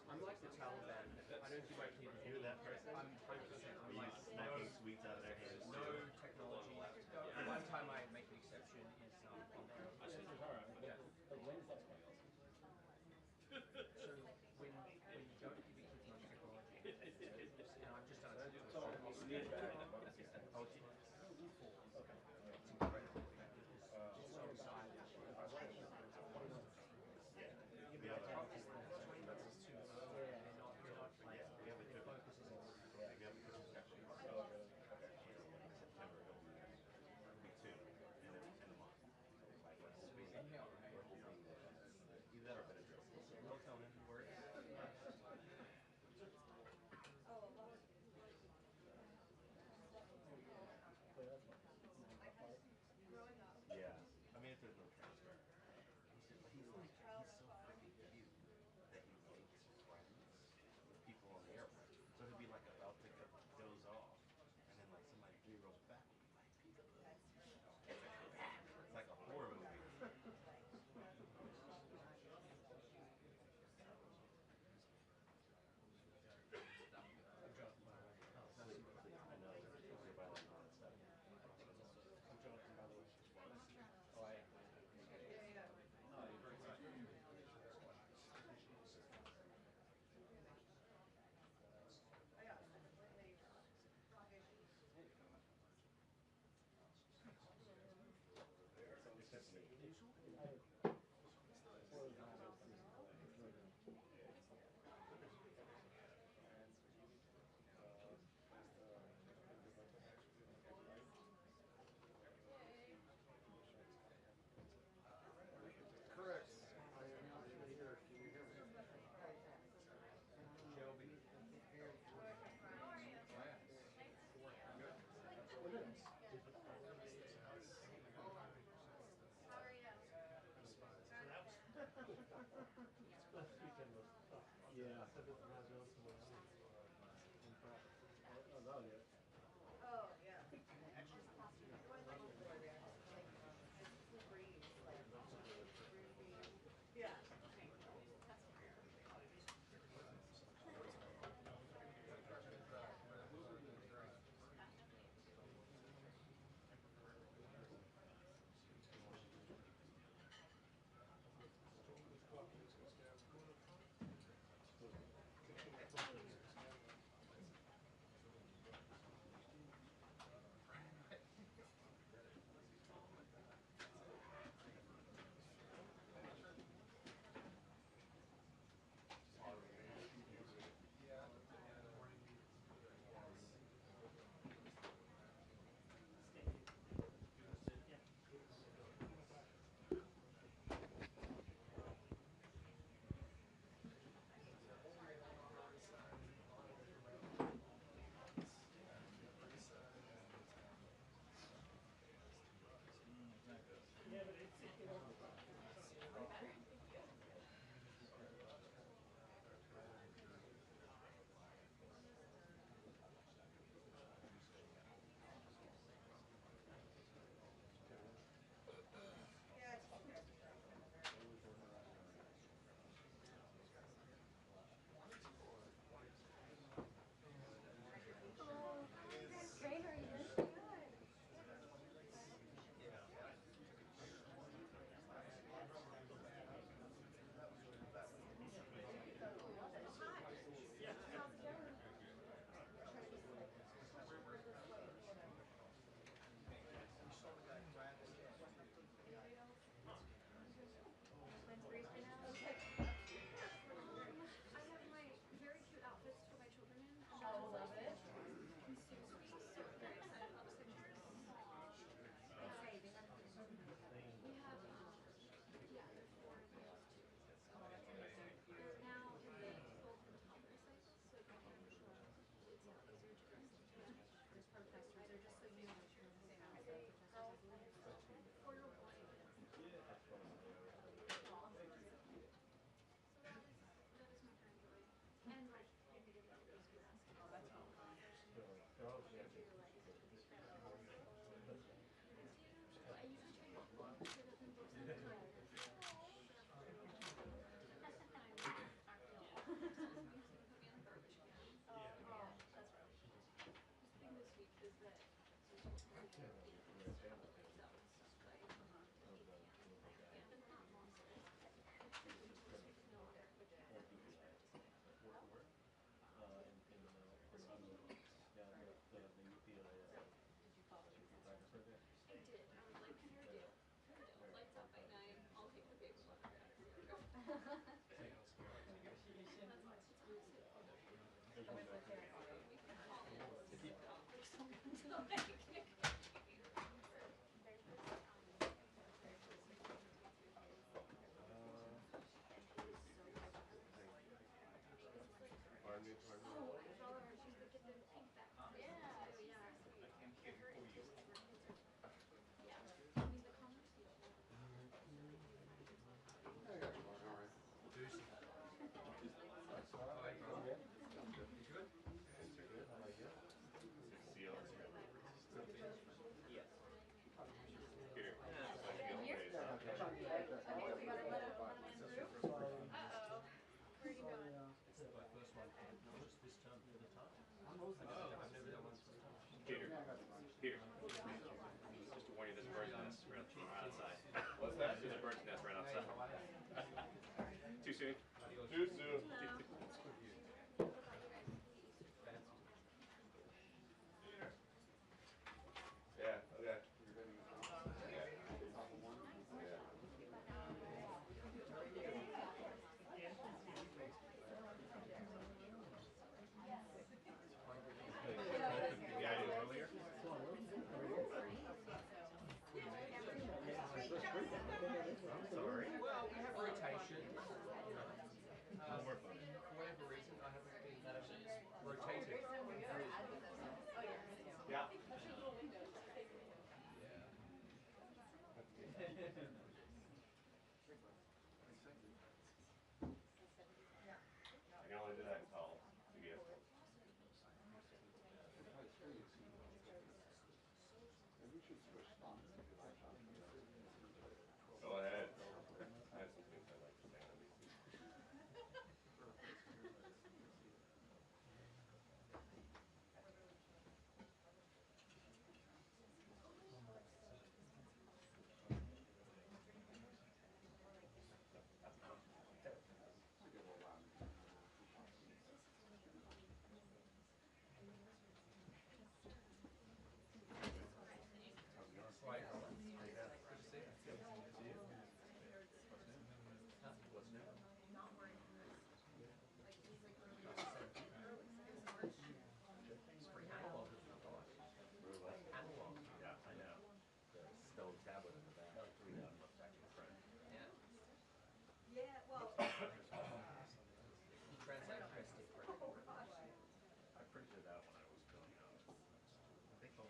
I'm like the Taliban. I don't do my kids. You're that person? I'm 100%. I'm like snacking sweets out of their hands. No technology. The one time I make an exception is on the yeah. But when is that? So when you don't give your kids much technology, and I've just done it. It's incredible. It's so exciting. We have a Focus is September. It'll be 2 in a month. Either that or Benadryl. melatonin works. Yeah. I mean, if there's no transfer. He's so freaking cute that he makes friends with people on the airplane. So he'll be like about to doze off, and then like somebody 3 rows back will be like, it's like a horror movie. I know. You're by like all that stuff. I'm Jonathan, by the way. Oh, I. Correct. I am actually here. Can you hear me? Shelby. How are you? Yeah. Oh, yeah. Actually, it's possible. What I like before there, like, it's the breeze, like, yeah. That's Hey, everyone, how are you? Here. Just to warn you, there's a bird's nest right outside. What's that? There's a bird's nest right outside. Too soon? Too soon. Yeah, okay. Well, we have rotation. For whatever reason, I haven't been rotated. Yeah. I can only do that in calls. CBS calls. Maybe we should switch spots. Go ahead. I have some things I'd like to say on these. Right. Good to see you. What's new? Spring analog. Analog. Yeah, I know. The stone tablet in the back. Back in the front. Yeah. Yeah, well, You translate interesting. I printed that when I was filling out. Big phone.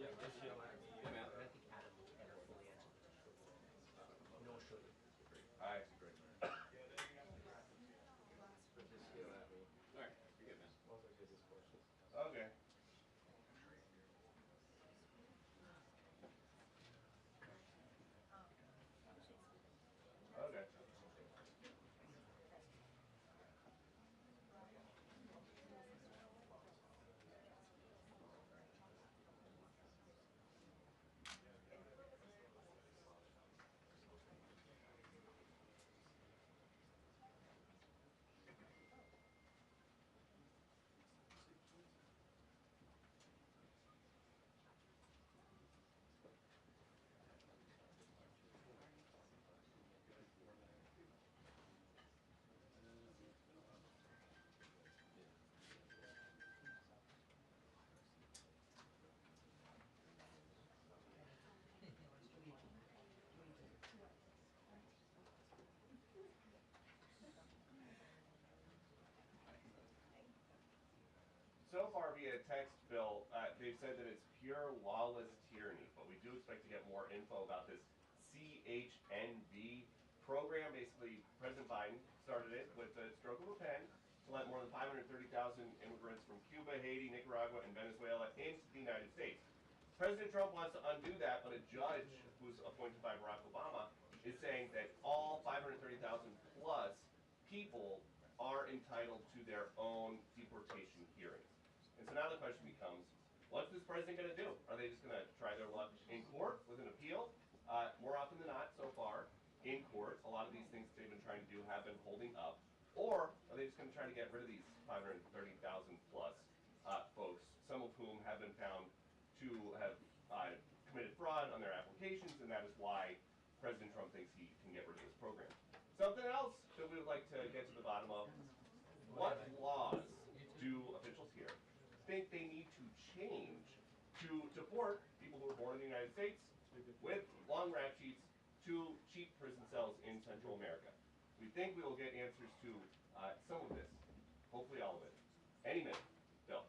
Yeah, this year. Yeah, man. I don't think Adam ever fully answered the question. Nor should he. Hi. Great. Alright, you're good, man. Okay. Okay. So far via text, Bill, they've said that it's pure lawless tyranny, but we do expect to get more info about this CHNV program. Basically, President Biden started it with the stroke of a pen to let more than 530,000 immigrants from Cuba, Haiti, Nicaragua, and Venezuela into the United States. President Trump wants to undo that, but a judge who's appointed by Barack Obama is saying that all 530,000 plus people are entitled to their own deportation hearings. And so now the question becomes, what's this president going to do? Are they just going to try their luck in court with an appeal? More often than not, so far, in court, a lot of these things they've been trying to do have been holding up. Or are they just going to try to get rid of these 530,000 plus folks, some of whom have been found to have committed fraud on their applications, and that is why President Trump thinks he can get rid of this program. Something else that we would like to get to the bottom of, what laws do officials here think they need to change to deport people who were born in the United States with long rap sheets to cheap prison cells in Central America? We think we will get answers to some of this, hopefully all of it. Any minute. Bill.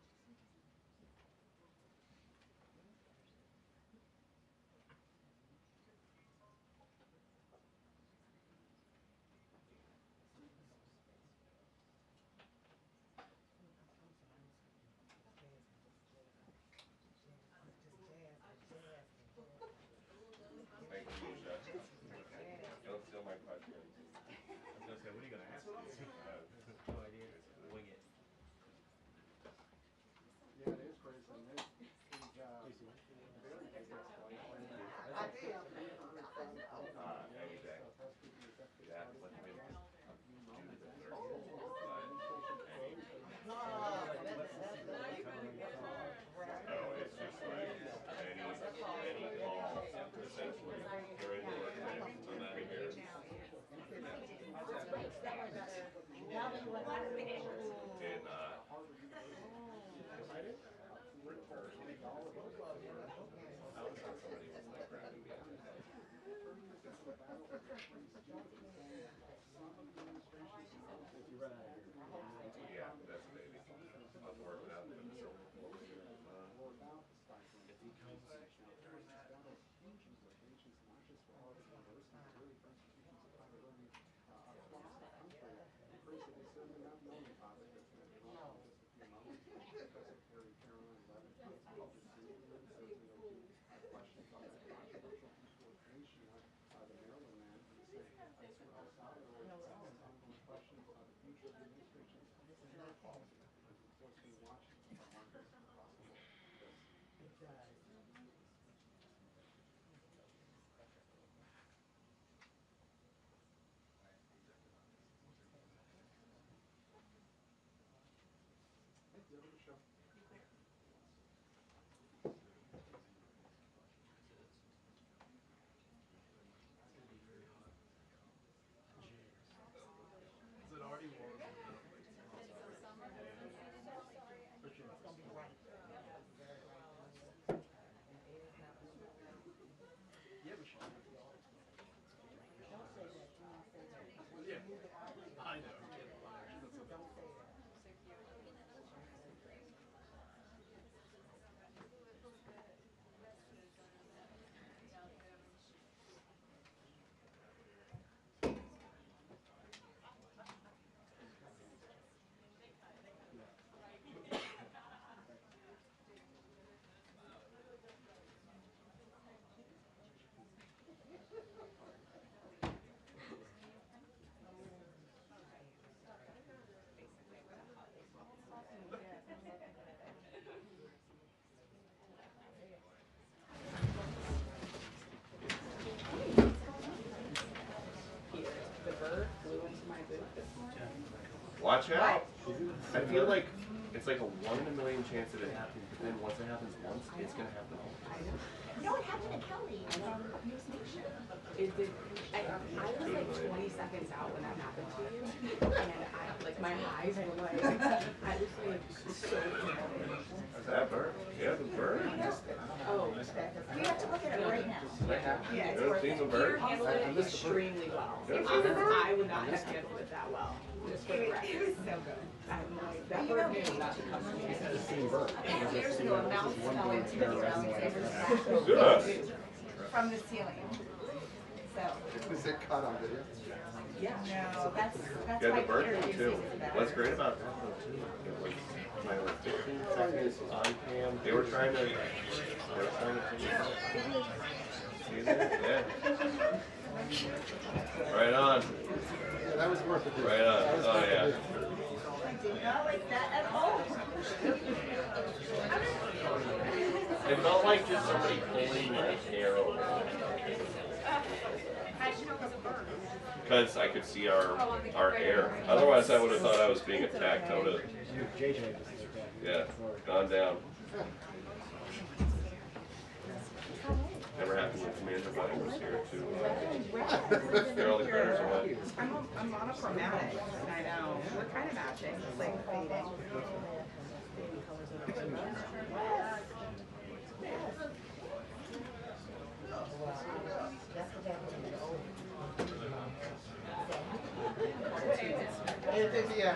Thank you, Misha. Don't steal my question. I was gonna say, what are you gonna ask? No idea. Wing it. Yeah, it is crazy. And very big exploit. I did. Exactly. Yeah, let me do the third. No, it's just like any call, essentially, during the work day, I'm out of here. I was on somebody was like grabbing me up. Yeah, that's maybe. I'll work it out with the silver bullet. Is it already warm? Yeah, we should. Yeah, I know. Watch out. I feel like it's like a 1 in a million chance that it happens, but then once it happens once, it's going to happen all the time. No, it happened to Kelly from News Nation. I was like 20 seconds out when that happened to you, and my eyes were like, I was like so Is that bird? Yeah, the bird. oh, We have to look at it right now. Yeah, it's You ever worth seen it. the bird? you handled it extremely well. I would not have handled it that well. Just for the It record. was so good. I have no idea. That bird knew not to come to me. A couple years ago, a mouse fell into the Alexander's Good. from the ceiling. So, Was it caught on video? Yeah. no, that's Yeah, why the bird Peter thing uses too. it better. What's great about that though too, it was like 15 seconds on cam. They were trying to take it out. See that? Yeah. Right on. Yeah, that was worth it. Right on. That was Oh worth yeah. it. I did not like that at all. It felt like just somebody pulling my hair over. How'd you know it was a bird? Because I could see our hair. Otherwise, I would have thought I was being attacked. I would have, yeah, gone down. Never happened when Commander Buddy was here to get all the critters away. I'm monochromatic. I know. We're kind of matching. It's like fading. NVIDIA.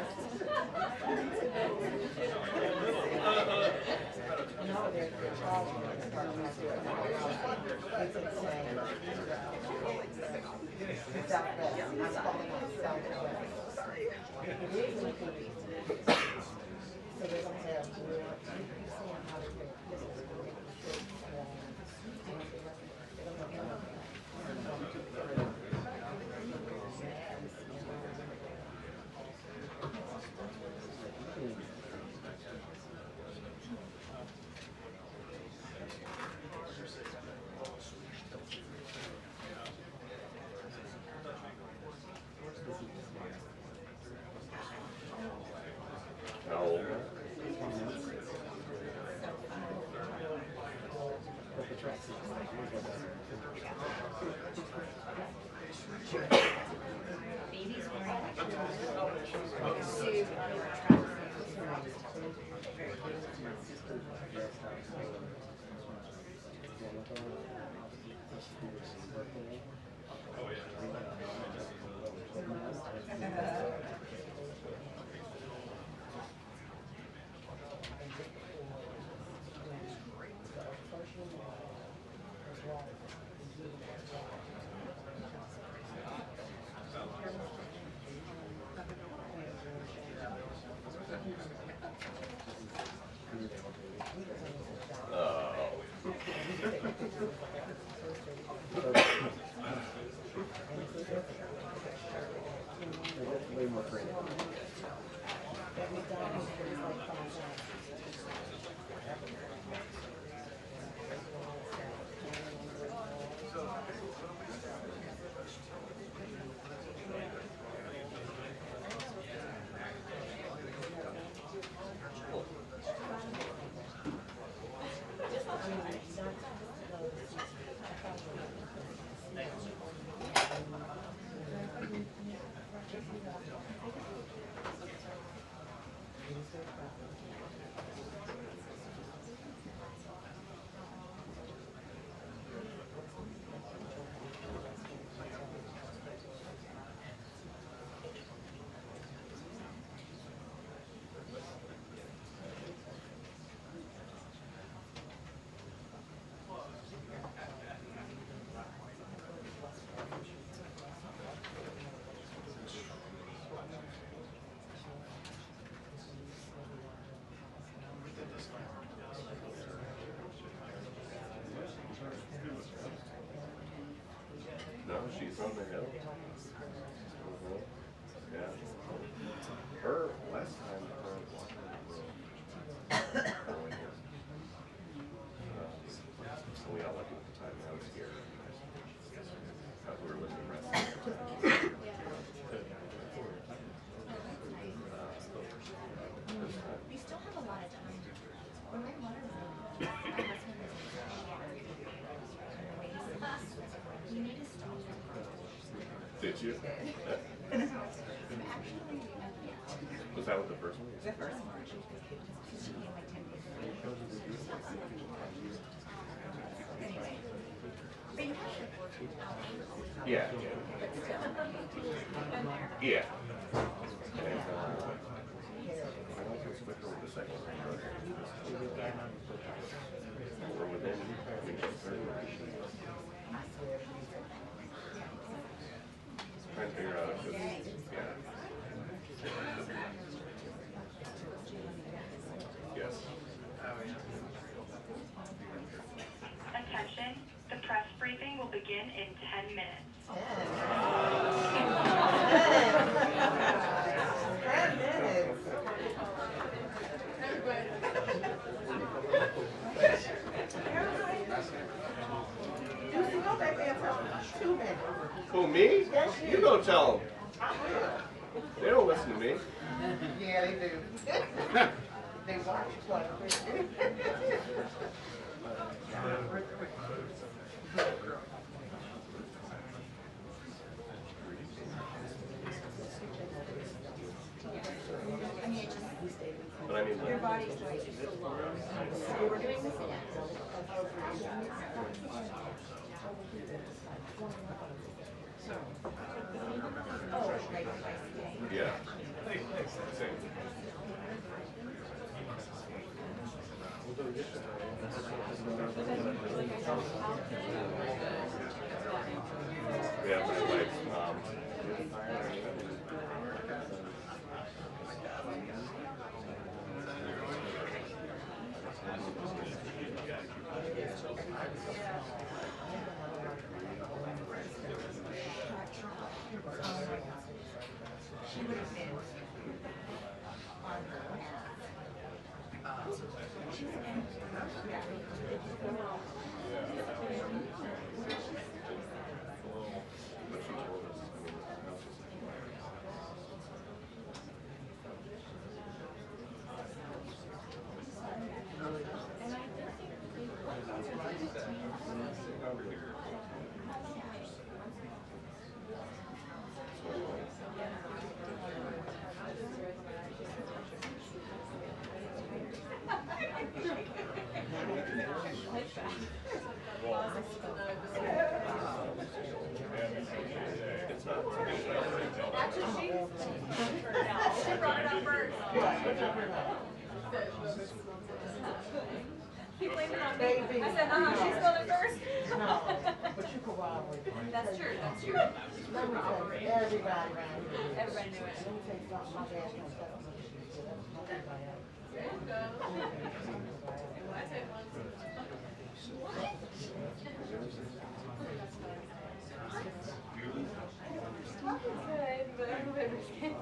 No. No, she's on the hill. Yeah. Her last time, her walking on the road. So we got lucky with the time I was here. Because we were living the rest of the time. We still have a lot of time. When my mother moved, my husband was you need to stop. Did you? Was that with the first one? The first one. Yeah. Yeah. And, I don't think it's quicker with the second one, but we're within, I think it's 30 minutes. Trying to figure out if it's, yeah. Yes. Attention, the press briefing will begin in 10 minutes. Who, me? You go tell them. They don't listen to me. Yeah, they do. They watch what? But I mean, Your body's like so long. So we're doing this again. Oh, right. yeah. Same. Yeah, my wife's mom. She would have been on the Actually, she brought it up first. He blamed it on me. I said, she spilled it first. No, but you corroborate. That's true, that's true. Let me tell you, everybody around here. Everybody knew it. Let me tell you something, my dad don't tell me. Everybody else. There you go. Good, but everybody was kidding.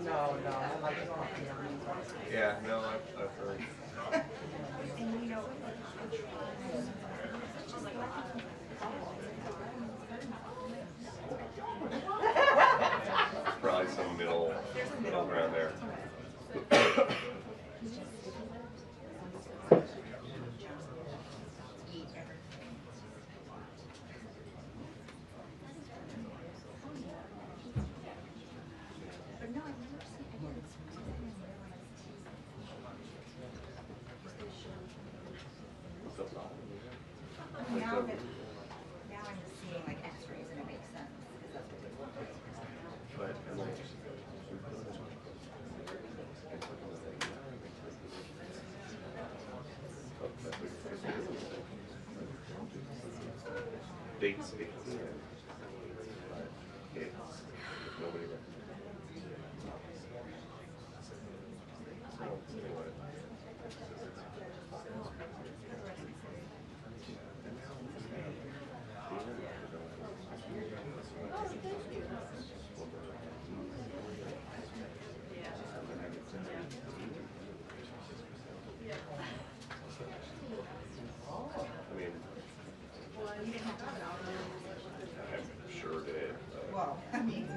No, I like it. Yeah, no, I've heard. Probably some middle ground there. Now I'm just seeing like x-rays and it makes sense. Because that's what they want. But dates. Nobody Well, I mean.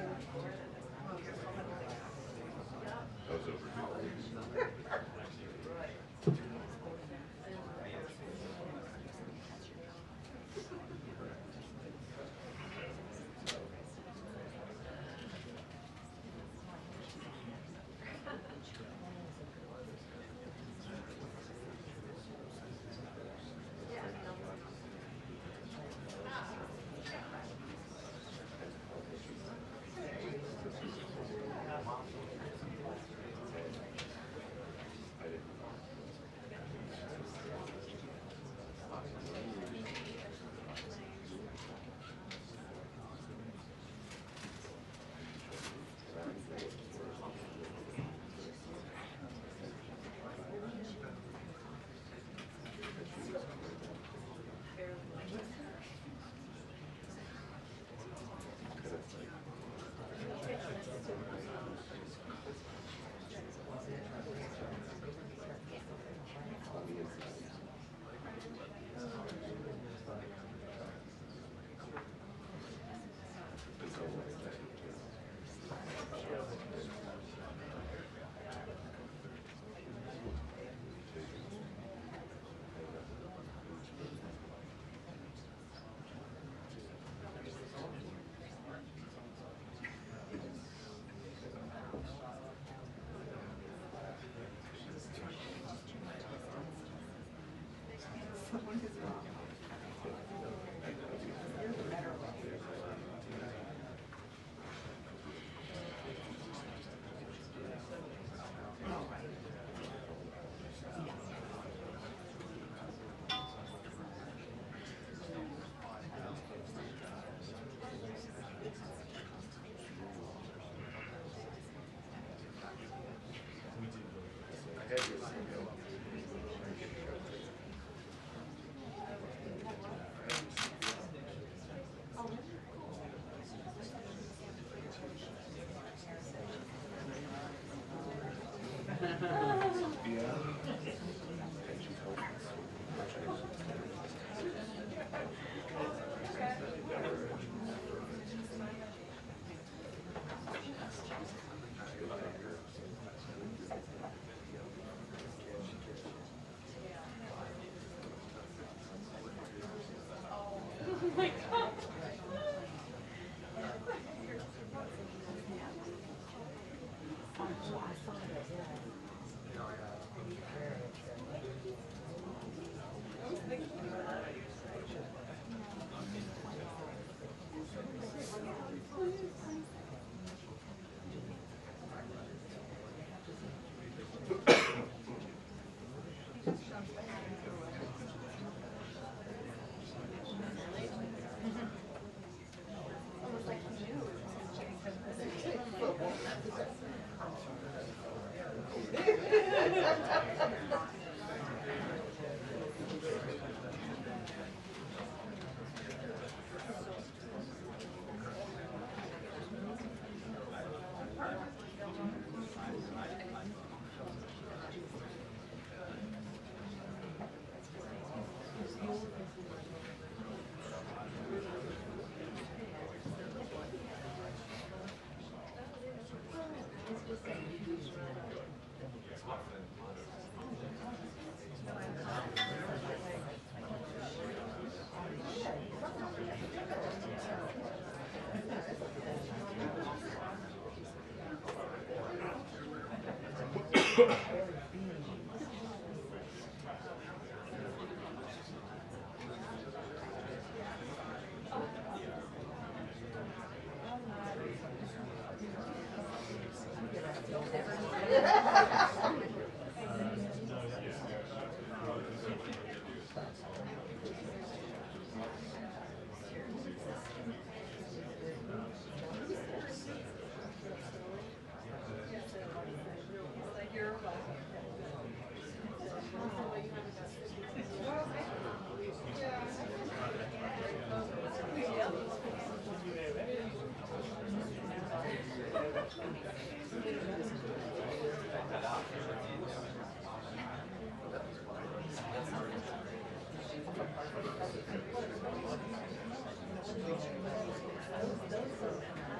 That was overdue.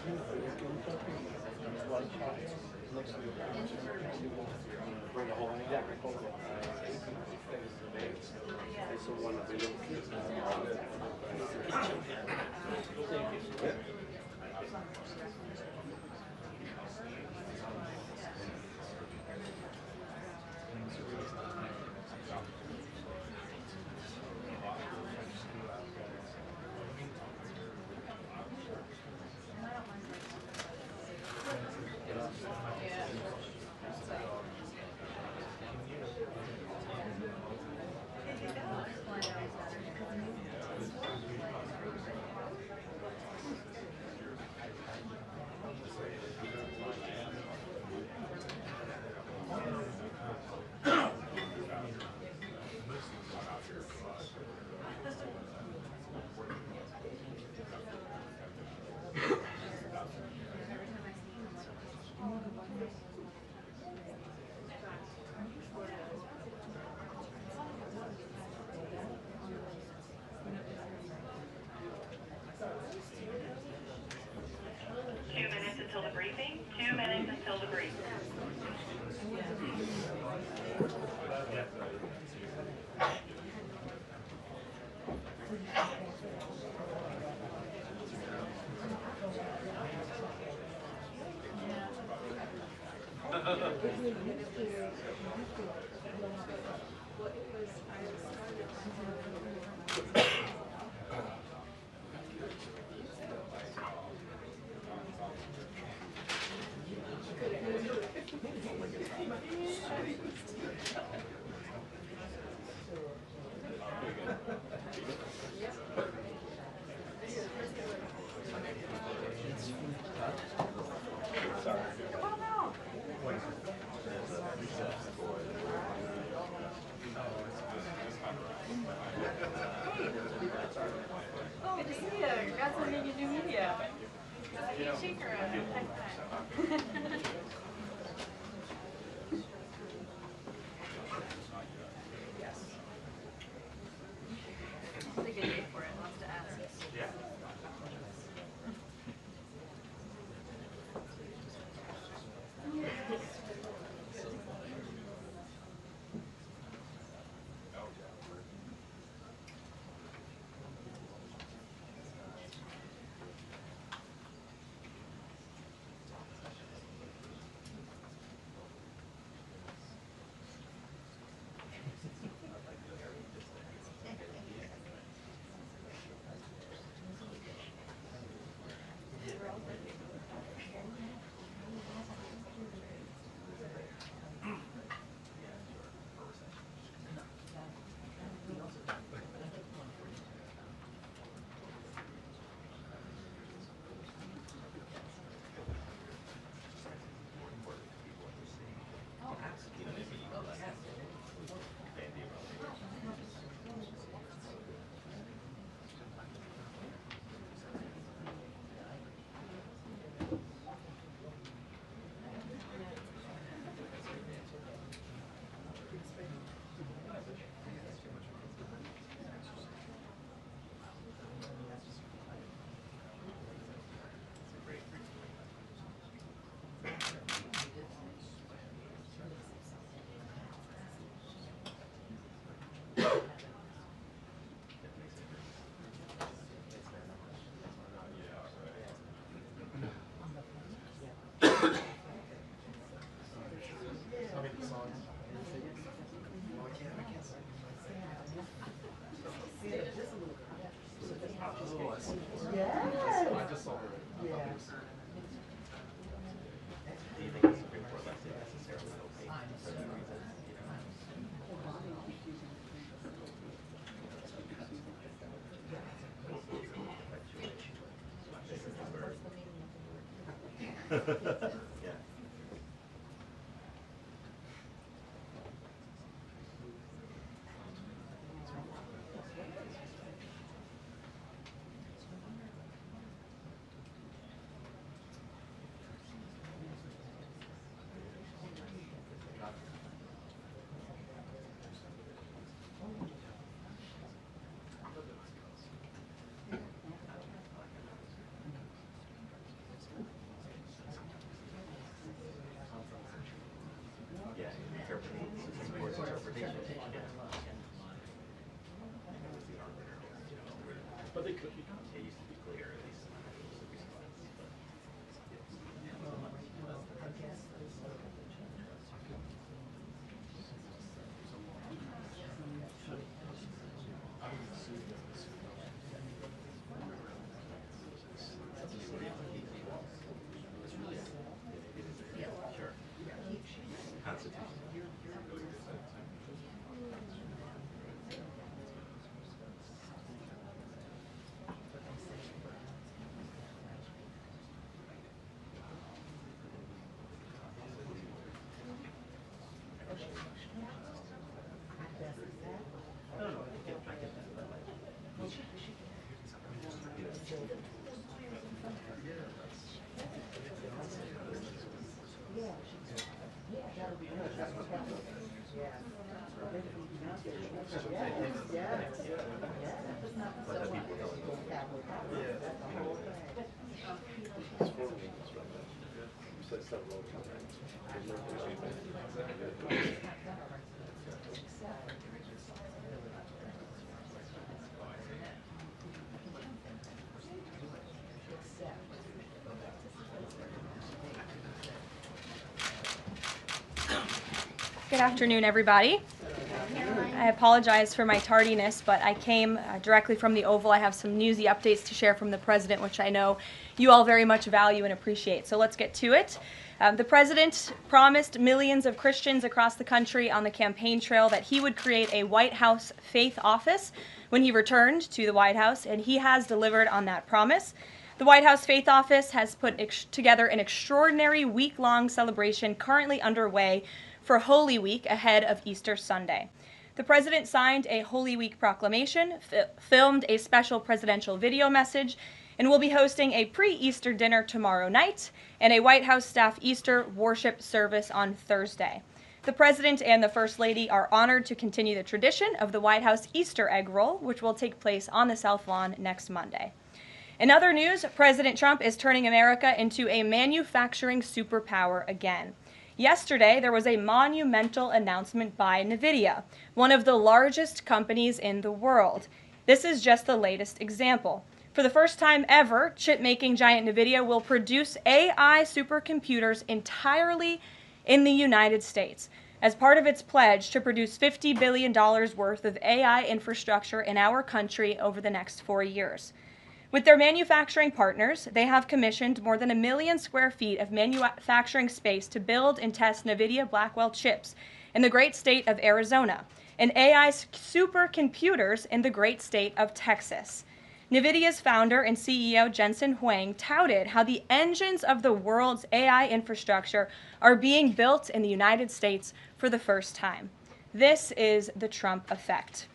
Bring the whole thing down. This is one of the little kids. Until the briefing. 2 minutes until the briefing. Oh, good to see you. Congrats on making new media. Shaker. It's a good day for it. Lots to ask. Yeah. I just saw her. Yeah. Do you think the Supreme Court left it necessarily opaque for that reason? Yeah. Good afternoon, everybody. I apologize for my tardiness, but I came directly from the Oval. I have some newsy updates to share from the President, which I know you all very much value and appreciate. So let's get to it. The President promised millions of Christians across the country on the campaign trail that he would create a White House faith office when he returned to the White House, and he has delivered on that promise. The White House Faith Office has put together an extraordinary week-long celebration currently underway for Holy Week ahead of Easter Sunday. The President signed a Holy Week proclamation, filmed a special presidential video message, and will be hosting a pre-Easter dinner tomorrow night and a White House staff Easter worship service on Thursday. The President and the First Lady are honored to continue the tradition of the White House Easter egg roll, which will take place on the South Lawn next Monday. In other news, President Trump is turning America into a manufacturing superpower again. Yesterday, there was a monumental announcement by NVIDIA, one of the largest companies in the world. This is just the latest example. For the first time ever, chip-making giant NVIDIA will produce AI supercomputers entirely in the United States as part of its pledge to produce $50 billion worth of AI infrastructure in our country over the next 4 years. With their manufacturing partners, they have commissioned more than 1 million square feet of manufacturing space to build and test NVIDIA Blackwell chips in the great state of Arizona and AI supercomputers in the great state of Texas. NVIDIA's founder and CEO Jensen Huang touted how the engines of the world's AI infrastructure are being built in the United States for the first time. This is the Trump effect.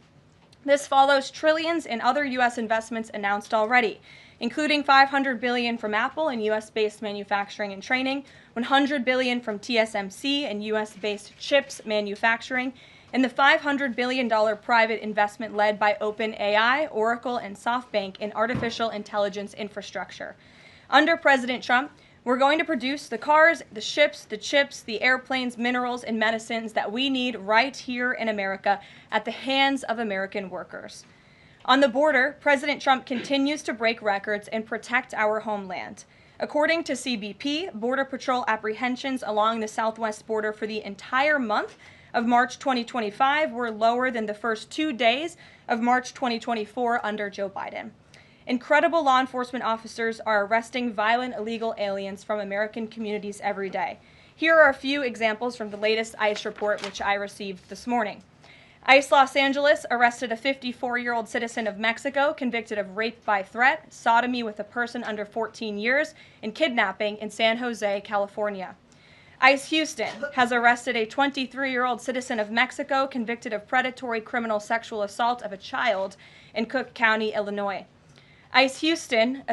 This follows trillions in other U.S. investments announced already, including $500 billion from Apple in U.S.-based manufacturing and training, $100 billion from TSMC and U.S.-based chips manufacturing, and the $500 billion private investment led by OpenAI, Oracle, and SoftBank in artificial intelligence infrastructure. Under President Trump, we're going to produce the cars, the ships, the chips, the airplanes, minerals, and medicines that we need right here in America at the hands of American workers. On the border, President Trump continues to break records and protect our homeland. According to CBP, Border Patrol apprehensions along the southwest border for the entire month of March 2025 were lower than the first 2 days of March 2024 under Joe Biden. Incredible law enforcement officers are arresting violent illegal aliens from American communities every day. Here are a few examples from the latest ICE report, which I received this morning. ICE Los Angeles arrested a 54-year-old citizen of Mexico convicted of rape by threat, sodomy with a person under 14 years, and kidnapping in San Jose, California. ICE Houston has arrested a 23-year-old citizen of Mexico convicted of predatory criminal sexual assault of a child in Cook County, Illinois. ICE Houston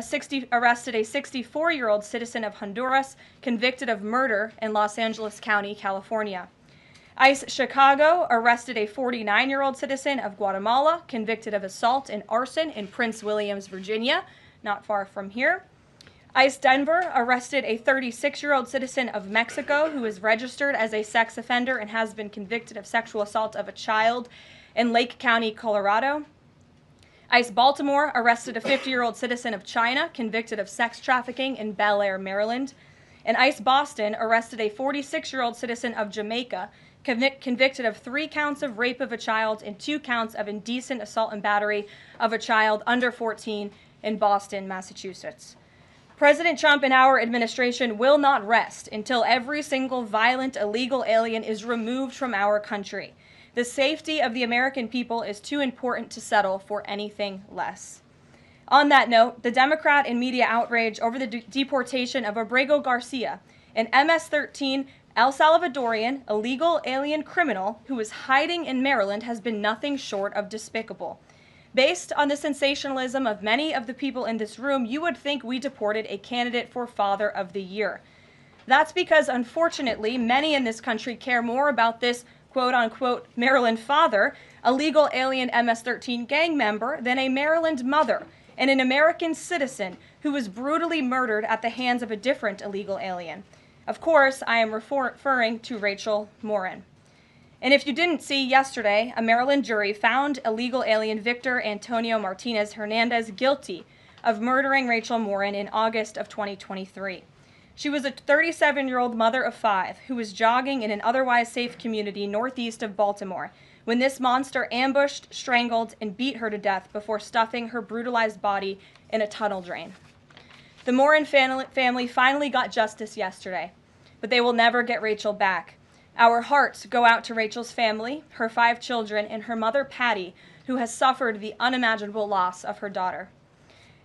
arrested a 64-year-old citizen of Honduras convicted of murder in Los Angeles County, California. ICE Chicago arrested a 49-year-old citizen of Guatemala convicted of assault and arson in Prince Williams, Virginia, not far from here. ICE Denver arrested a 36-year-old citizen of Mexico who is registered as a sex offender and has been convicted of sexual assault of a child in Lake County, Colorado. ICE Baltimore arrested a 50-year-old citizen of China convicted of sex trafficking in Bel Air, Maryland. And ICE Boston arrested a 46-year-old citizen of Jamaica convicted of 3 counts of rape of a child and 2 counts of indecent assault and battery of a child under 14 in Boston, Massachusetts. President Trump and our administration will not rest until every single violent illegal alien is removed from our country. The safety of the American people is too important to settle for anything less. On that note, the Democrat and media outrage over the deportation of Abrego Garcia, an MS-13 El Salvadorian illegal alien criminal who is hiding in Maryland, has been nothing short of despicable. Based on the sensationalism of many of the people in this room, you would think we deported a candidate for Father of the Year. That's because, unfortunately, many in this country care more about this quote-unquote Maryland father, a legal alien MS-13 gang member, than a Maryland mother, and an American citizen who was brutally murdered at the hands of a different illegal alien. Of course, I am referring to Rachel Morin. And if you didn't see, yesterday, a Maryland jury found illegal alien Victor Antonio Martinez Hernandez guilty of murdering Rachel Morin in August of 2023. She was a 37-year-old mother of 5 who was jogging in an otherwise safe community northeast of Baltimore when this monster ambushed, strangled, and beat her to death before stuffing her brutalized body in a tunnel drain. The Morin family finally got justice yesterday, but they will never get Rachel back. Our hearts go out to Rachel's family, her 5 children, and her mother, Patty, who has suffered the unimaginable loss of her daughter.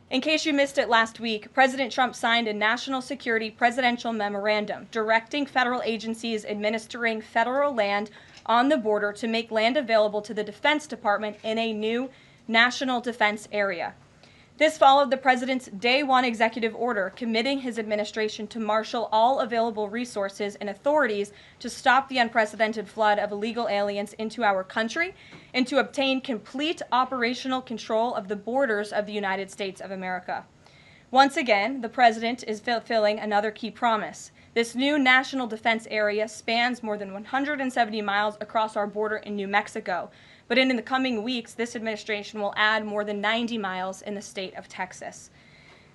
In case you missed it last week, President Trump signed a national security presidential memorandum directing federal agencies administering federal land on the border to make land available to the Defense Department in a new national defense area. This followed the president's Day 1 executive order committing his administration to marshal all available resources and authorities to stop the unprecedented flood of illegal aliens into our country and to obtain complete operational control of the borders of the United States of America. Once again, the president is fulfilling another key promise. This new national defense area spans more than 170 miles across our border in New Mexico. But in the coming weeks, this administration will add more than 90 miles in the state of Texas.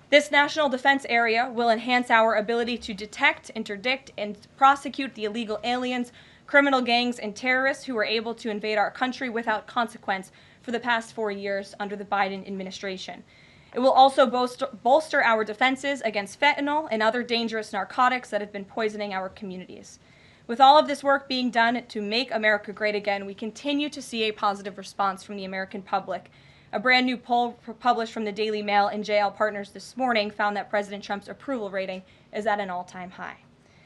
This national defense area will enhance our ability to detect, interdict, and prosecute the illegal aliens, criminal gangs, and terrorists who were able to invade our country without consequence for the past 4 years under the Biden administration. It will also bolster our defenses against fentanyl and other dangerous narcotics that have been poisoning our communities. With all of this work being done to make America great again, we continue to see a positive response from the American public. A brand new poll published from the Daily Mail and JL Partners this morning found that President Trump's approval rating is at an all-time high.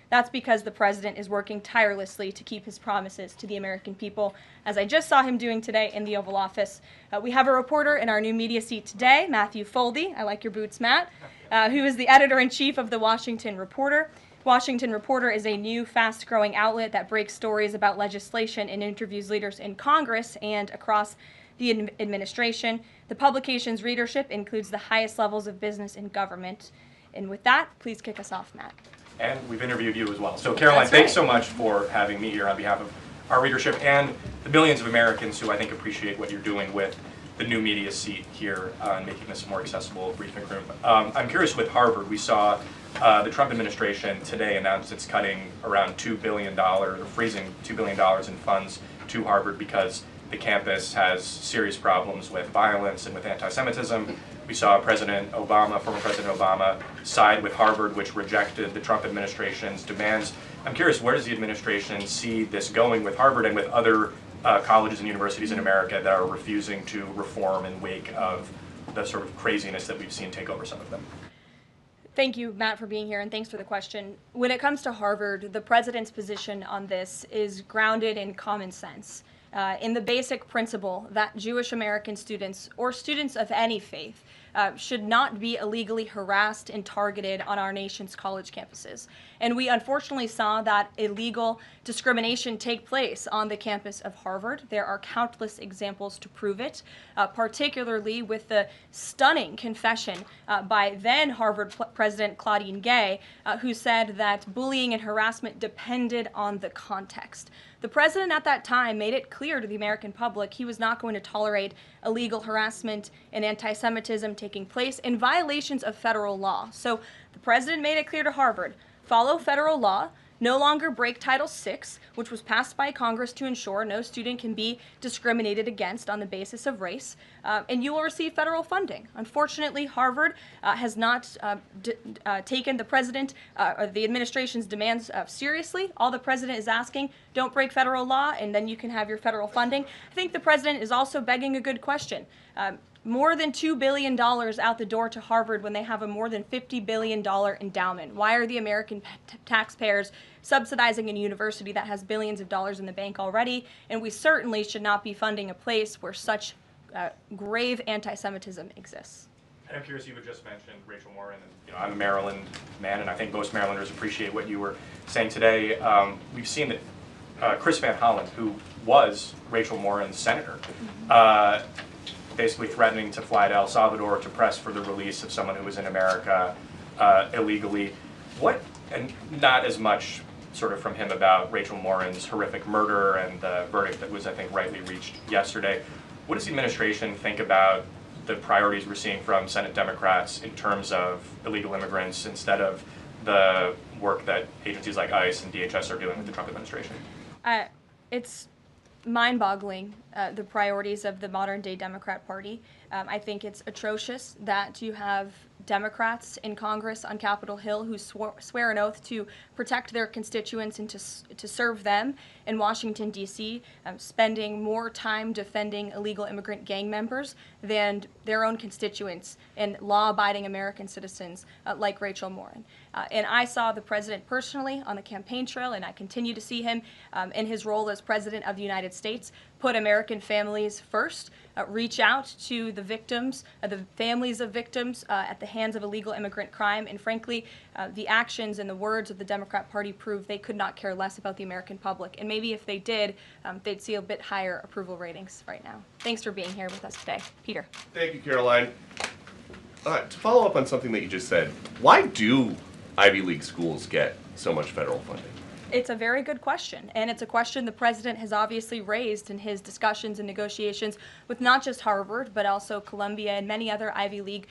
That's because the president is working tirelessly to keep his promises to the American people, as I just saw him doing today in the Oval Office. We have a reporter in our new media seat today, Matthew Foldy. I like your boots, Matt, who is the editor-in-chief of the Washington Reporter. Washington Reporter is a new, fast-growing outlet that breaks stories about legislation and interviews leaders in Congress and across the administration. The publication's readership includes the highest levels of business and government. And with that, please kick us off, Matt. And we've interviewed you as well. So Caroline, thanks so much for having me here on behalf of our readership and the millions of Americans who I think appreciate what you're doing with the new media seat here and making this a more accessible briefing room. I'm curious with Harvard, we saw the Trump administration today announced it's cutting around $2 billion, or freezing $2 billion in funds to Harvard because the campus has serious problems with violence and with anti-Semitism. We saw former President Obama, side with Harvard, which rejected the Trump administration's demands. I'm curious, where does the administration see this going with Harvard and with other colleges and universities in America that are refusing to reform in wake of the sort of craziness that we've seen take over some of them? Thank you, Matt, for being here, and thanks for the question. When it comes to Harvard, the president's position on this is grounded in common sense, in the basic principle that Jewish American students, or students of any faith, should not be illegally harassed and targeted on our nation's college campuses. And we unfortunately saw that illegal discrimination take place on the campus of Harvard. There are countless examples to prove it, particularly with the stunning confession by then Harvard President Claudine Gay, who said that bullying and harassment depended on the context. The president at that time made it clear to the American public he was not going to tolerate illegal harassment and anti-Semitism taking place in violations of federal law. So the president made it clear to Harvard, follow federal law, no longer break Title VI, which was passed by Congress to ensure no student can be discriminated against on the basis of race, and you will receive federal funding. Unfortunately, Harvard has not taken the president or the administration's demands seriously. All the president is asking, don't break federal law, and then you can have your federal funding. I think the president is also begging a good question. More than $2 billion out the door to Harvard when they have a more than $50 billion endowment. Why are the American taxpayers subsidizing a university that has billions of dollars in the bank already? And we certainly should not be funding a place where such grave anti-Semitism exists. And I'm curious, you had just mentioned Rachel Morin, and I'm a Maryland man, and I think most Marylanders appreciate what you were saying today. We've seen that Chris Van Hollen, who was Rachel Morin's senator, basically threatening to fly to El Salvador to press for the release of someone who was in America illegally. What, and not as much sort of from him about Rachel Morin's horrific murder and the verdict that was, I think, rightly reached yesterday. What does the administration think about the priorities we're seeing from Senate Democrats in terms of illegal immigrants instead of the work that agencies like ICE and DHS are doing with the Trump administration? It's mind-boggling, the priorities of the modern-day Democrat Party. I think it's atrocious that you have Democrats in Congress on Capitol Hill who swear an oath to protect their constituents and to serve them in Washington, D.C., spending more time defending illegal immigrant gang members than their own constituents and law-abiding American citizens like Rachel Morin. And I saw the president personally on the campaign trail, and I continue to see him in his role as president of the United States, put American families first, reach out to the victims, the families of victims at the hands of illegal immigrant crime, and frankly, the actions and the words of the Democrat Party prove they could not care less about the American public. And maybe if they did, they'd see a bit higher approval ratings right now. Thanks for being here with us today. Peter. Thank you, Caroline. To follow up on something that you just said, why do Ivy League schools get so much federal funding? It's a very good question, and it's a question the president has obviously raised in his discussions and negotiations with not just Harvard, but also Columbia and many other Ivy League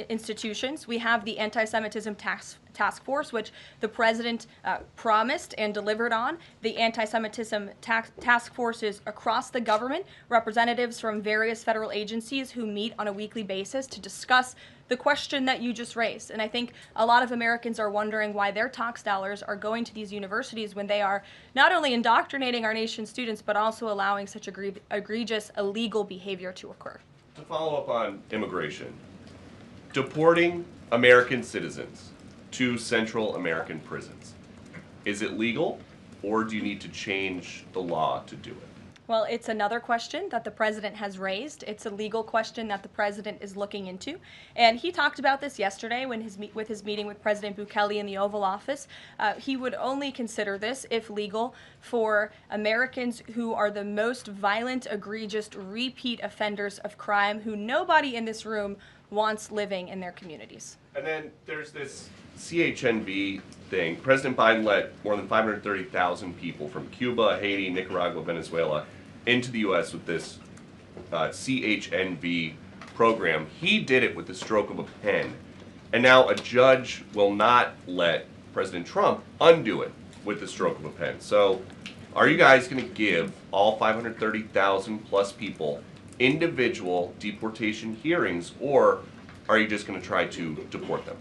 institutions. We have the Anti-Semitism Task Force, which the president promised and delivered on. The Anti-Semitism Task Force is across the government, representatives from various federal agencies who meet on a weekly basis to discuss the question that you just raised. And I think a lot of Americans are wondering why their tax dollars are going to these universities when they are not only indoctrinating our nation's students, but also allowing such egregious illegal behavior to occur. To follow up on immigration, deporting American citizens to Central American prisons, is it legal, or do you need to change the law to do it? Well, it's another question that the president has raised. It's a legal question that the president is looking into. And he talked about this yesterday when with his meeting with President Bukele in the Oval Office. He would only consider this, if legal, for Americans who are the most violent, egregious, repeat offenders of crime who nobody in this room wants living in their communities. And then there's this CHNV thing. President Biden let more than 530,000 people from Cuba, Haiti, Nicaragua, Venezuela into the U.S. with this CHNV program. He did it with the stroke of a pen. And now a judge will not let President Trump undo it with the stroke of a pen. So are you guys going to give all 530,000 plus people individual deportation hearings, or are you just going to try to deport them?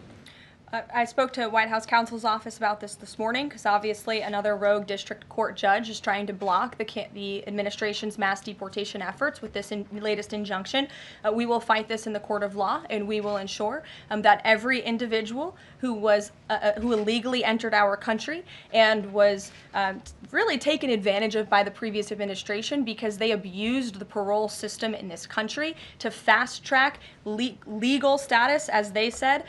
I spoke to White House counsel's office about this morning because obviously another rogue district court judge is trying to block the administration's mass deportation efforts with this latest injunction. We will fight this in the court of law, and we will ensure that every individual who illegally entered our country and was really taken advantage of by the previous administration because they abused the parole system in this country to fast track legal status, as they said,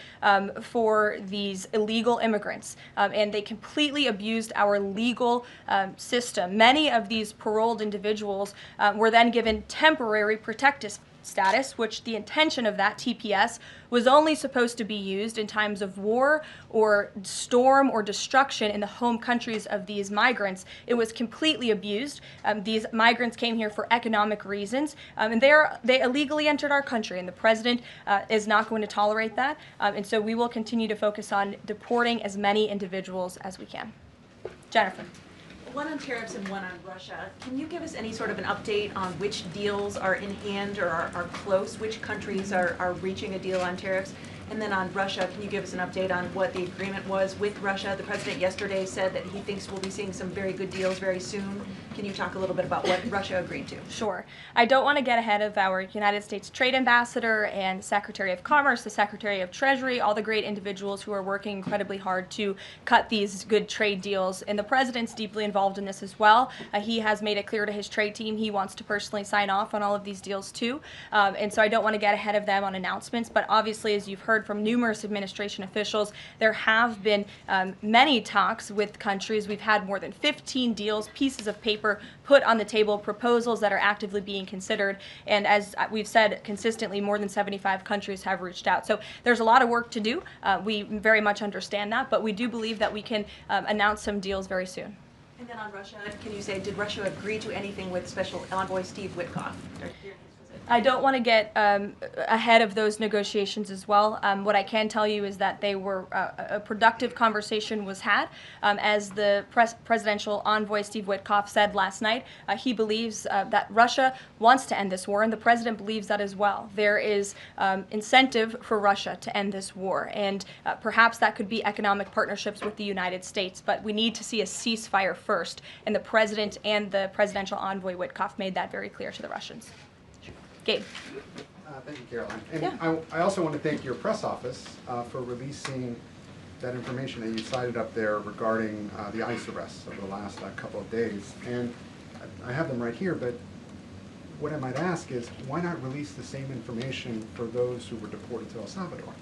for these illegal immigrants, and they completely abused our legal system. Many of these paroled individuals were then given temporary protective status, which the intention of that, TPS, was only supposed to be used in times of war or storm or destruction in the home countries of these migrants. It was completely abused. These migrants came here for economic reasons, and they illegally entered our country, and the president is not going to tolerate that. And so we will continue to focus on deporting as many individuals as we can. Jennifer. One on tariffs and one on Russia. Can you give us any sort of an update on which deals are in hand or are close? Which countries are reaching a deal on tariffs? And then on Russia, can you give us an update on what the agreement was with Russia? The president yesterday said that he thinks we'll be seeing some very good deals very soon. Can you talk a little bit about what Russia agreed to? Sure. I don't want to get ahead of our United States Trade Ambassador and Secretary of Commerce, the Secretary of Treasury, all the great individuals who are working incredibly hard to cut these good trade deals. And the president's deeply involved in this as well. He has made it clear to his trade team he wants to personally sign off on all of these deals too. And so I don't want to get ahead of them on announcements, but obviously, as you've heard, heard from numerous administration officials, there have been many talks with countries. We've had more than 15 deals, pieces of paper put on the table, proposals that are actively being considered. And as we've said consistently, more than 75 countries have reached out. So there's a lot of work to do. We very much understand that, but we do believe that we can announce some deals very soon. And then on Russia, can you say, did Russia agree to anything with Special Envoy Steve Witkoff? I don't want to get ahead of those negotiations as well. What I can tell you is that they were a productive conversation was had. As the presidential envoy Steve Witkoff said last night, he believes that Russia wants to end this war, and the president believes that as well. There is incentive for Russia to end this war, and perhaps that could be economic partnerships with the United States, but we need to see a ceasefire first, and the president and the presidential envoy Witkoff made that very clear to the Russians. Gabe. Thank you, Caroline. And Yeah. I also want to thank your press office for releasing that information that you cited up there regarding the ICE arrests over the last couple of days. And I have them right here, but what I might ask is, why not release the same information for those who were deported to El Salvador?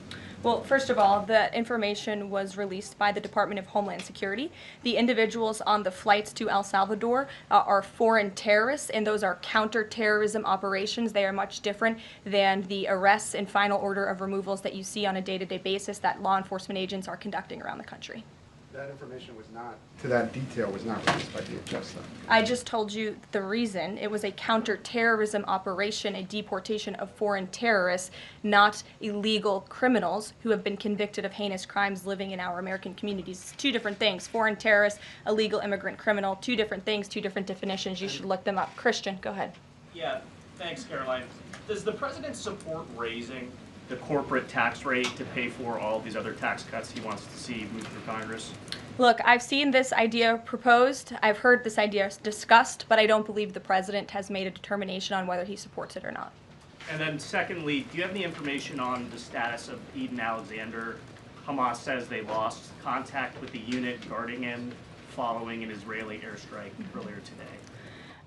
Well, first of all, the information was released by the Department of Homeland Security. The individuals on the flights to El Salvador are foreign terrorists, and those are counterterrorism operations. They are much different than the arrests and final order of removals that you see on a day-to-day basis that law enforcement agents are conducting around the country. That information was not, to that detail, was not released by DHS, though. I just told you the reason. It was a counterterrorism operation, a deportation of foreign terrorists, not illegal criminals who have been convicted of heinous crimes living in our American communities. It's two different things. Foreign terrorist, illegal immigrant criminal, two different things, two different definitions. You should look them up. Christian, go ahead. Yeah, thanks, Caroline. Does the president support raising the corporate tax rate to pay for all these other tax cuts he wants to see move through Congress? Look, I've seen this idea proposed. I've heard this idea discussed, but I don't believe the president has made a determination on whether he supports it or not. And then secondly, do you have any information on the status of Eden Alexander? Hamas says they lost contact with the unit guarding him following an Israeli airstrike earlier today.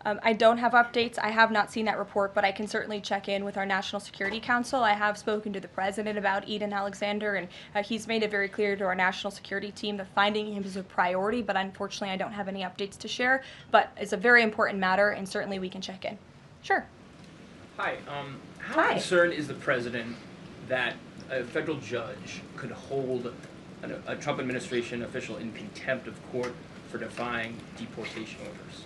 I don't have updates. I have not seen that report, but I can certainly check in with our National Security Council. I have spoken to the president about Eden Alexander, and he's made it very clear to our national security team that finding him is a priority, but unfortunately I don't have any updates to share. But it's a very important matter, and certainly we can check in. Sure. Hi. How concerned is the president that a federal judge could hold a Trump administration official in contempt of court for defying deportation orders?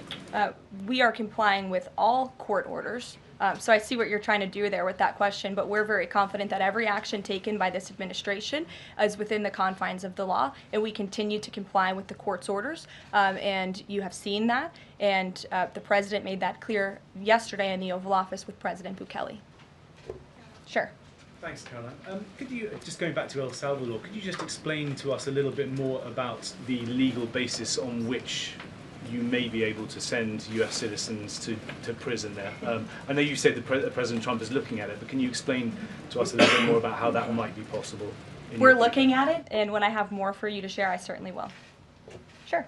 We are complying with all court orders. So I see what you're trying to do there with that question, but we're very confident that every action taken by this administration is within the confines of the law, and we continue to comply with the court's orders. And you have seen that, and the president made that clear yesterday in the Oval Office with President Bukele. Sure. Thanks, Caroline. Could you, just going back to El Salvador, could you just explain to us a little bit more about the legal basis on which you may be able to send US citizens to prison there? I know you said that President Trump is looking at it, but can you explain to us a little bit more about how that might be possible? We're looking at it, and when I have more for you to share, I certainly will. Sure.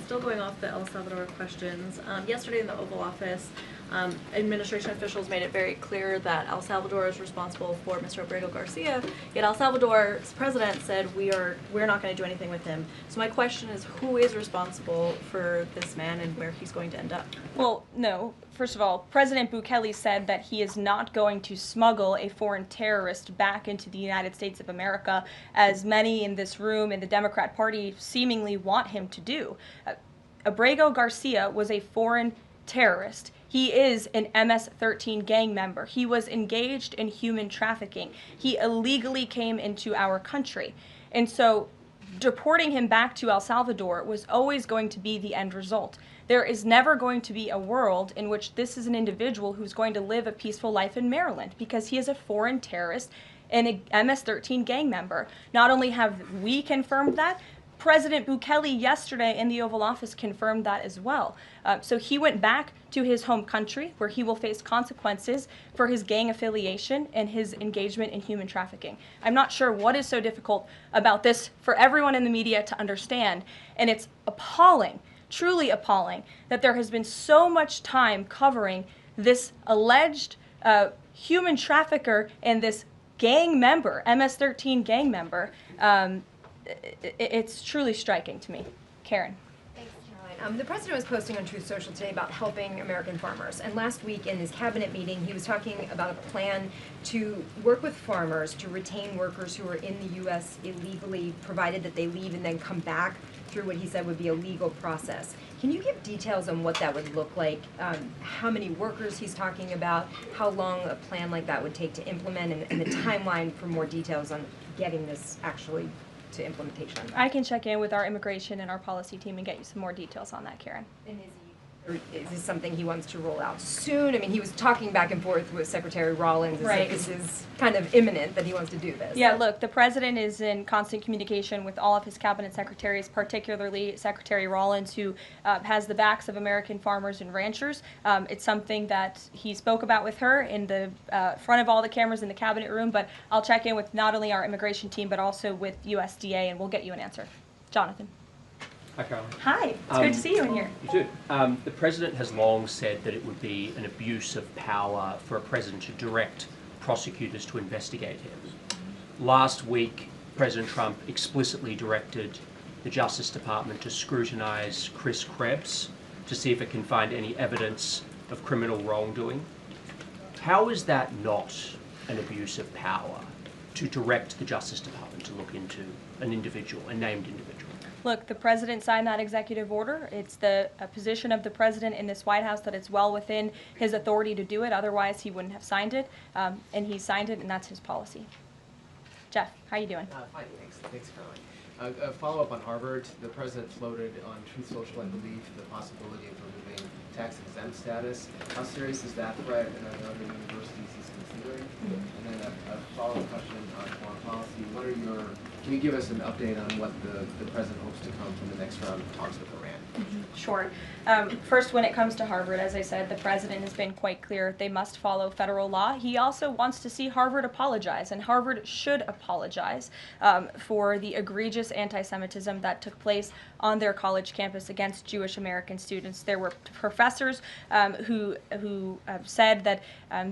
Still going off the El Salvador questions, yesterday in the Oval Office, administration officials made it very clear that El Salvador is responsible for Mr. Abrego Garcia, yet El Salvador's president said we're not going to do anything with him. So my question is, who is responsible for this man and where he's going to end up? Well, no. First of all, President Bukele said that he is not going to smuggle a foreign terrorist back into the United States of America, as many in this room in the Democrat Party seemingly want him to do. Abrego Garcia was a foreign terrorist. He is an MS-13 gang member. He was engaged in human trafficking. He illegally came into our country. And so deporting him back to El Salvador was always going to be the end result. There is never going to be a world in which this is an individual who's going to live a peaceful life in Maryland, because he is a foreign terrorist and a MS-13 gang member. Not only have we confirmed that, President Bukele yesterday in the Oval Office confirmed that as well. So he went back to his home country, where he will face consequences for his gang affiliation and his engagement in human trafficking. I'm not sure what is so difficult about this for everyone in the media to understand, and it's appalling, truly appalling, that there has been so much time covering this alleged human trafficker and this gang member, MS-13 gang member. It's truly striking to me. Karen. Thanks, Caroline. The president was posting on Truth Social today about helping American farmers. And last week in his cabinet meeting, he was talking about a plan to work with farmers to retain workers who are in the U.S. illegally, provided that they leave and then come back through what he said would be a legal process. Can you give details on what that would look like, how many workers he's talking about, how long a plan like that would take to implement, and the timeline for more details on getting this actually to implementation? I can check in with our immigration and our policy team and get you some more details on that, Karen. And is this something he wants to roll out soon? I mean, he was talking back and forth with Secretary Rollins. Right. This is kind of imminent that he wants to do this. Yeah, look, the president is in constant communication with all of his cabinet secretaries, particularly Secretary Rollins, who has the backs of American farmers and ranchers. It's something that he spoke about with her in the front of all the cameras in the cabinet room, but I'll check in with not only our immigration team, but also with USDA, and we'll get you an answer. Jonathan. Hi, Caroline. Hi, it's good to see you in here. You too. The president has long said that it would be an abuse of power for a president to direct prosecutors to investigate him. Last week, President Trump explicitly directed the Justice Department to scrutinize Chris Krebs to see if it can find any evidence of criminal wrongdoing. How is that not an abuse of power to direct the Justice Department to look into an individual, a named individual? Look, the president signed that executive order. It's the position of the president in this White House that it's well within his authority to do it. Otherwise, he wouldn't have signed it. And he signed it, and that's his policy. Jeff, how you doing? Fine, thanks, Caroline. A follow-up on Harvard. The president floated on Truth Social, I believe, the possibility of removing tax-exempt status. How serious is that threat, and are there other universities he's considering? And then a follow-up question on foreign policy. Can you give us an update on what the president hopes to come from the next round of talks with Iran? Sure. First, when it comes to Harvard, as I said, the president has been quite clear they must follow federal law. He also wants to see Harvard apologize, and Harvard should apologize for the egregious anti-Semitism that took place on their college campus against Jewish American students. There were professors who said that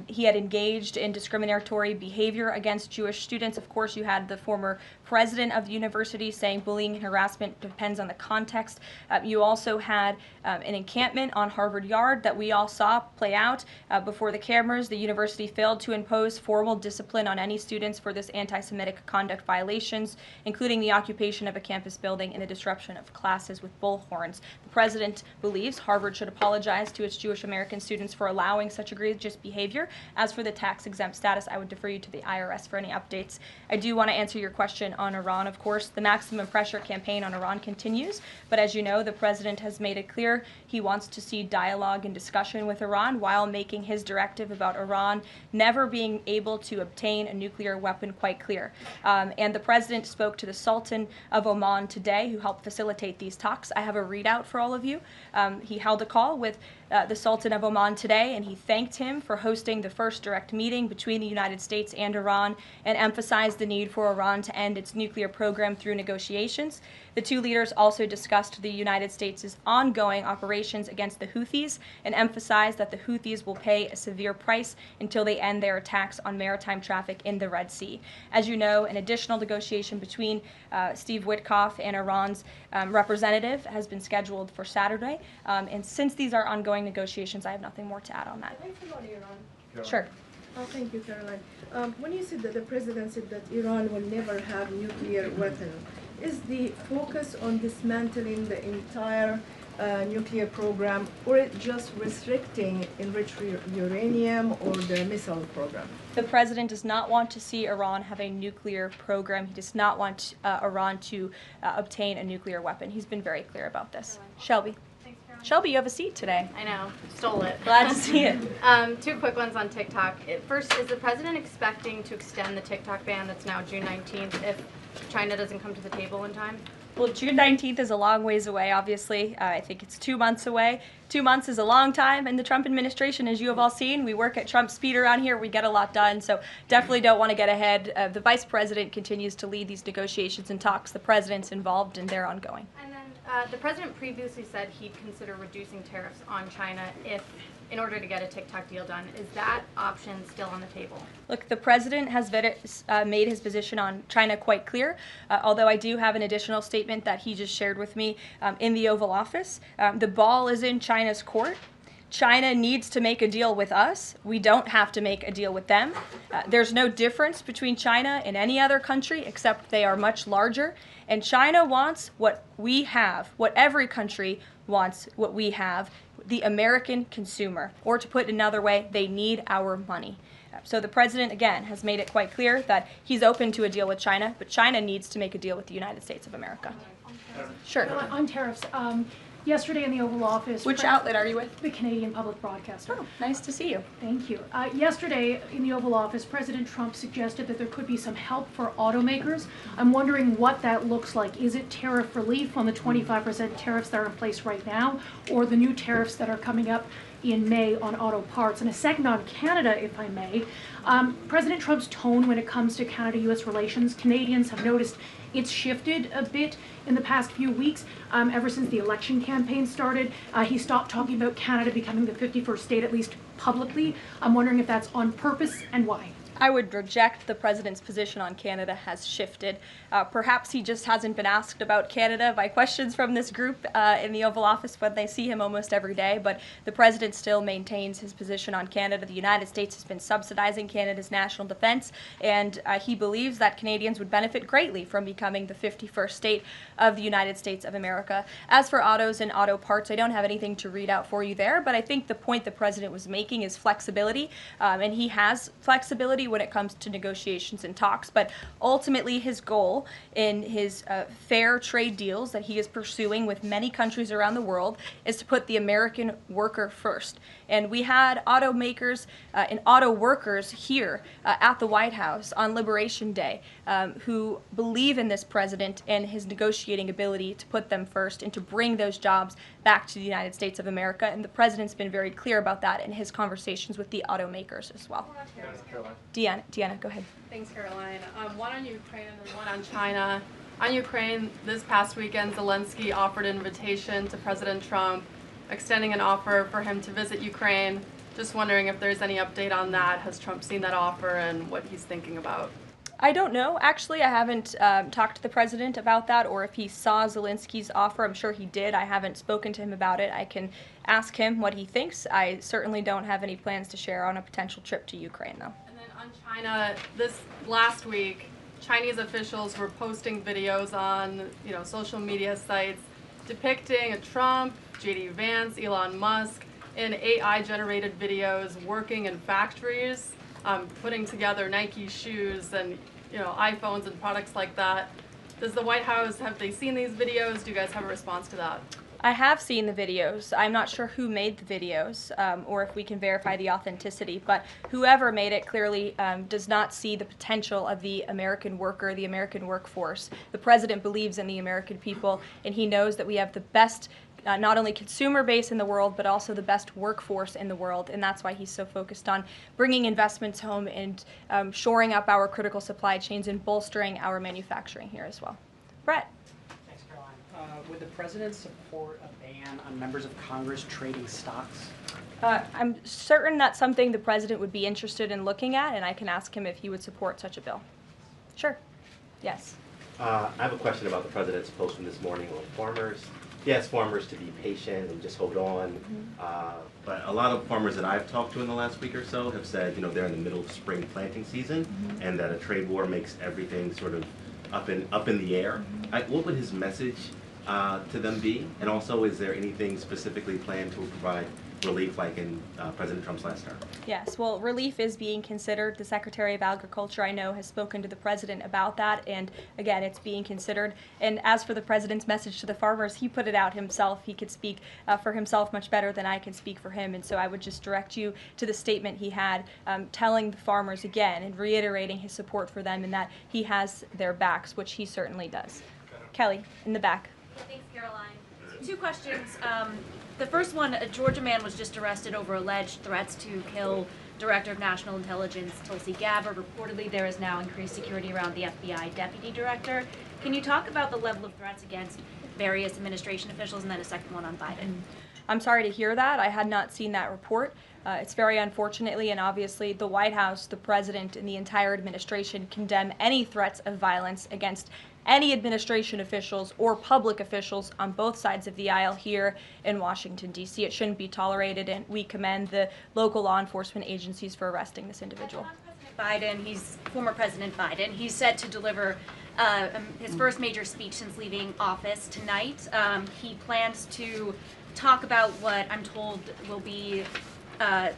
he had engaged in discriminatory behavior against Jewish students. Of course, you had the former president of the university saying bullying and harassment depends on the context. You also had an encampment on Harvard Yard that we all saw play out before the cameras. The university failed to impose formal discipline on any students for this anti-Semitic conduct violations, including the occupation of a campus building and the disruption of classes with bullhorns. The president believes Harvard should apologize to its Jewish American students for allowing such egregious behavior. As for the tax-exempt status, I would defer you to the IRS for any updates. I do want to answer your question on Iran, of course. The maximum pressure campaign on Iran continues, but as you know, the president has made it clear he wants to see dialogue and discussion with Iran while making his directive about Iran never being able to obtain a nuclear weapon quite clear. And the president spoke to the Sultan of Oman today, who helped facilitate these talks. I have a readout for all of you. He held a call with the Sultan of Oman today, and he thanked him for hosting the first direct meeting between the United States and Iran and emphasized the need for Iran to end its nuclear program through negotiations. The two leaders also discussed the United States' ongoing operations against the Houthis and emphasized that the Houthis will pay a severe price until they end their attacks on maritime traffic in the Red Sea. As you know, an additional negotiation between Steve Witkoff and Iran's representative has been scheduled for Saturday. And since these are ongoing negotiations, I have nothing more to add on that. Sure. Oh, thank you, Caroline. When you said that the president said that Iran will never have nuclear weapon, is the focus on dismantling the entire nuclear program, or it just restricting enriched uranium or the missile program? The president does not want to see Iran have a nuclear program. He does not want Iran to obtain a nuclear weapon. He's been very clear about this. Shelby. Shelby, you have a seat today. I know. Stole it. Glad to see it. Two quick ones on TikTok. First, is the president expecting to extend the TikTok ban that's now June 19th if China doesn't come to the table in time? Well, June 19th is a long ways away, obviously. I think it's 2 months away. 2 months is a long time in the Trump administration, as you have all seen. We work at Trump speed around here. We get a lot done, so definitely don't want to get ahead. The vice president continues to lead these negotiations and talks. The president's involved, and they're ongoing. And then The president previously said he'd consider reducing tariffs on China in order to get a TikTok deal done. Is that option still on the table? Look, the president has made his position on China quite clear, although I do have an additional statement that he just shared with me in the Oval Office. The ball is in China's court. China needs to make a deal with us. We don't have to make a deal with them. There's no difference between China and any other country except they are much larger. And China wants what we have, what every country wants, what we have, the American consumer. Or to put it another way, they need our money. So the president, again, has made it quite clear that he's open to a deal with China, but China needs to make a deal with the United States of America. Sure. On tariffs, yesterday in the Oval Office... Which outlet are you with? The Canadian Public Broadcaster. Oh, nice to see you. Thank you. Yesterday in the Oval Office, President Trump suggested that there could be some help for automakers. I'm wondering what that looks like. Is it tariff relief on the 25% tariffs that are in place right now, or the new tariffs that are coming up in May on auto parts? And a second on Canada, if I may. President Trump's tone when it comes to Canada-U.S. relations, Canadians have noticed it's shifted a bit in the past few weeks. Ever since the election campaign started, he stopped talking about Canada becoming the 51st state, at least publicly. I'm wondering if that's on purpose and why. I would reject the president's position on Canada has shifted. Perhaps he just hasn't been asked about Canada by questions from this group in the Oval Office, but they see him almost every day. But the president still maintains his position on Canada. The United States has been subsidizing Canada's national defense, and he believes that Canadians would benefit greatly from becoming the 51st state of the United States of America. As for autos and auto parts, I don't have anything to read out for you there, but I think the point the president was making is flexibility, and he has flexibility when it comes to negotiations and talks, but ultimately his goal in his fair trade deals that he is pursuing with many countries around the world is to put the American worker first. And we had automakers and auto workers here at the White House on Liberation Day who believe in this president and his negotiating ability to put them first and to bring those jobs back to the United States of America. And the president's been very clear about that in his conversations with the automakers as well. Deanna, go ahead. Thanks, Caroline. One on Ukraine and one on China. On Ukraine, this past weekend, Zelensky offered an invitation to President Trump, extending an offer for him to visit Ukraine. Just wondering if there's any update on that. Has Trump seen that offer and what he's thinking about? I don't know. Actually, I haven't talked to the president about that, or if he saw Zelensky's offer. I'm sure he did. I haven't spoken to him about it. I can ask him what he thinks. I certainly don't have any plans to share on a potential trip to Ukraine, though. And then on China, this last week, Chinese officials were posting videos on social media sites depicting a Trump, J.D. Vance, Elon Musk in AI-generated videos working in factories, putting together Nike shoes and iPhones and products like that. Does the White House, have they seen these videos? Do you guys have a response to that? I have seen the videos. I'm not sure who made the videos or if we can verify the authenticity, but whoever made it clearly does not see the potential of the American worker, the American workforce. The president believes in the American people, and he knows that we have the best not only consumer base in the world, but also the best workforce in the world, and that's why he's so focused on bringing investments home and shoring up our critical supply chains and bolstering our manufacturing here as well. Brett. Thanks, Caroline. Would the president support a ban on members of Congress trading stocks? I'm certain that's something the president would be interested in looking at, and I can ask him if he would support such a bill. Sure. Yes. I have a question about the president's post from this morning on farmers. He asked farmers to be patient and just hold on. But a lot of farmers that I've talked to in the last week or so have said, they're in the middle of spring planting season, and that a trade war makes everything sort of up in the air. What would his message to them be? And also, is there anything specifically planned to provide relief like in President Trump's last term? Yes, well, relief is being considered. The Secretary of Agriculture, I know, has spoken to the president about that, and again, it's being considered. And as for the president's message to the farmers, he put it out himself. He could speak for himself much better than I can speak for him, and so I would just direct you to the statement he had telling the farmers again and reiterating his support for them and that he has their backs, which he certainly does. Kelly, in the back. Thanks, Caroline. 2 questions. The first one, a Georgia man was just arrested over alleged threats to kill Director of National Intelligence Tulsi Gabbard. Reportedly, there is now increased security around the FBI deputy director. Can you talk about the level of threats against various administration officials, and then a second one on Biden. I'm sorry to hear that. I had not seen that report. It's very unfortunately, and obviously the White House, the president, and the entire administration condemn any threats of violence against any administration officials or public officials on both sides of the aisle here in Washington, D.C. It shouldn't be tolerated, and we commend the local law enforcement agencies for arresting this individual. Former President Biden, he's set to deliver his first major speech since leaving office tonight. He plans to talk about what I'm told will be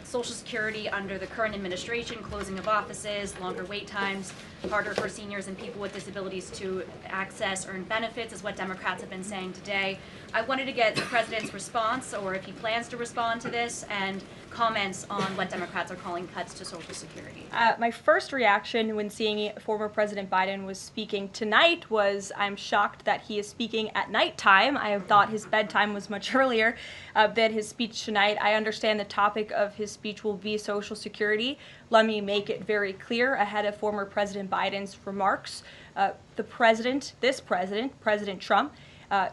Social Security under the current administration, closing of offices, longer wait times, harder for seniors and people with disabilities to access earned benefits, is what Democrats have been saying today. I wanted to get the president's response, or if he plans to respond to this, and comments on what Democrats are calling cuts to Social Security. My first reaction when seeing former President Biden was speaking tonight was, I'm shocked that he is speaking at nighttime. I thought his bedtime was much earlier than his speech tonight. I understand the topic of his speech will be Social Security. Let me make it very clear ahead of former President Biden's remarks. President Trump,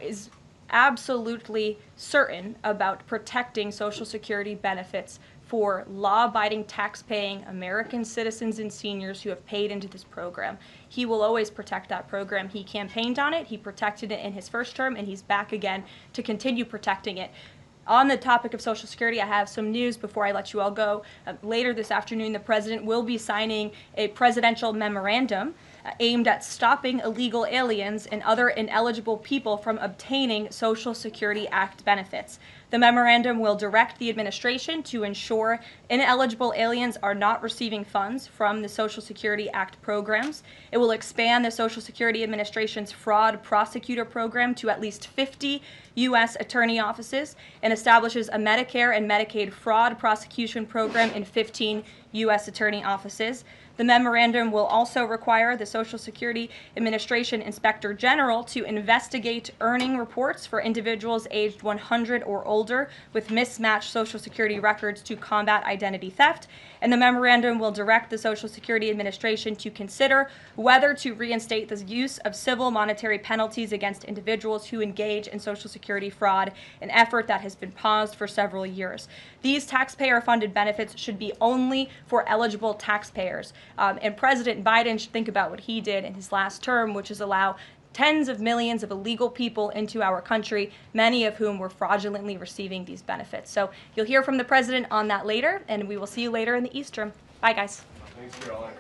is absolutely certain about protecting Social Security benefits for law-abiding, tax-paying American citizens and seniors who have paid into this program. He will always protect that program. He campaigned on it, he protected it in his first term, and he's back again to continue protecting it. On the topic of Social Security, I have some news before I let you all go. Later this afternoon, the president will be signing a presidential memorandum aimed at stopping illegal aliens and other ineligible people from obtaining Social Security Act benefits. The memorandum will direct the administration to ensure ineligible aliens are not receiving funds from the Social Security Act programs. It will expand the Social Security Administration's fraud prosecutor program to at least 50 U.S. attorney offices and establishes a Medicare and Medicaid fraud prosecution program in 15 U.S. attorney offices. The memorandum will also require the Social Security Administration Inspector General to investigate earning reports for individuals aged 100 or older with mismatched Social Security records to combat identity theft. And the memorandum will direct the Social Security Administration to consider whether to reinstate the use of civil monetary penalties against individuals who engage in Social Security fraud, an effort that has been paused for several years. These taxpayer-funded benefits should be only for eligible taxpayers. And President Biden should think about what he did in his last term, which is allow tens of millions of illegal people into our country, many of whom were fraudulently receiving these benefits. So you'll hear from the president on that later, and we will see you later in the East Room. Bye, guys. Thanks, Caroline.